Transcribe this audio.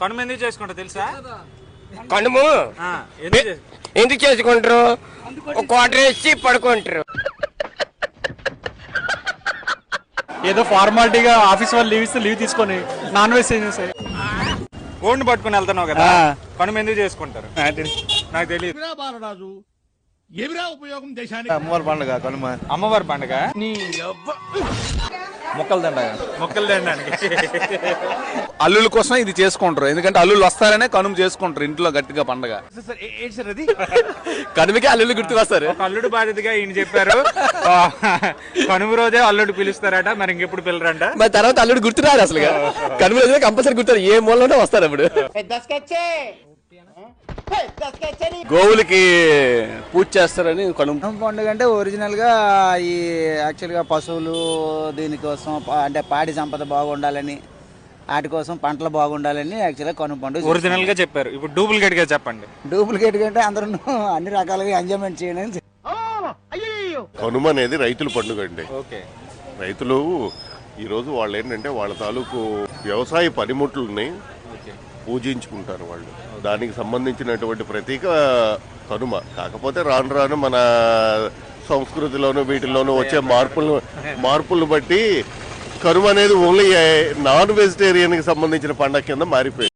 కనుమ ఎందుకు చేసుకుంటా తెలుసా? కనుము ఎందుకు చేసుకుంటారు? ఒక క్వార్టర్ వేసి పడుకుంటారు. ఏదో ఫార్మాలిటీగా ఆఫీస్ వాళ్ళు లీవ్ ఇస్తే లీవ్ తీసుకొని నాన్ వెజ్ చేసేసాయి. కోడిని పట్టుకుని వెళ్తున్నావు కదా, కనుమ ఎందుకు చేసుకుంటారు? నాకు తెలియదు. అమ్మవారి పండుగ కనుమ. అమ్మవారి పండుగ, మొక్కలు దండగ, మొక్కలు తినడానికి. అల్లుల కోసం ఇది చేసుకుంటారు. ఎందుకంటే అల్లుళ్ళు వస్తారనే కనుమ చేసుకుంటారు ఇంట్లో గట్టిగా పండుగ. కనుమకి అల్లుళ్ళు గుర్తుకొస్తారు. ఒక అల్లుడు బాధ్యతగా ఈయన చెప్పారు, కనుమ రోజే అల్లుడు పిలుస్తారట, మరి ఇంకెప్పుడు పిల్లరంట. మరి తర్వాత అల్లుడు గుర్తురారు అసలు. కనుమ రోజే కంపల్సరీ గుర్తారు, ఏ మూలలోనే వస్తారు. అప్పుడు గోవులకి పూజ చేస్తారని కనుమ పండుగ అంటే ఒరిజినల్ గా ఈ యాక్చువల్ గా పశువులు దీనికోసం అంటే పాడి సంపద బాగుండాలని, వాటి కోసం పంటలు బాగుండాలని యాక్చువల్ గా కనుమ పండుగ ఒరిజినల్ గా చెప్పారు. ఇప్పుడు డూప్లికేట్ గా చెప్పండి. డూప్లికేట్ అంటే అందరూ అన్ని రకాలుగా ఎంజాయ్మెంట్ చేయడానికి. కనుమ అనేది రైతుల పండుగ అండి. ఓకే. రైతులు ఈరోజు వాళ్ళు ఏంటంటే వాళ్ళ తాలూకు వ్యవసాయ పనిముట్లని పూజించుకుంటారు వాళ్ళు. దానికి సంబంధించినటువంటి ప్రతీక కనుమ. కాకపోతే రాను రాను మన సంస్కృతిలోనూ వీటిలోనూ వచ్చే మార్పులను బట్టి కనుమ అనేది ఓన్లీ నాన్ వెజిటేరియన్కి సంబంధించిన పండగ కింద మారిపోయింది.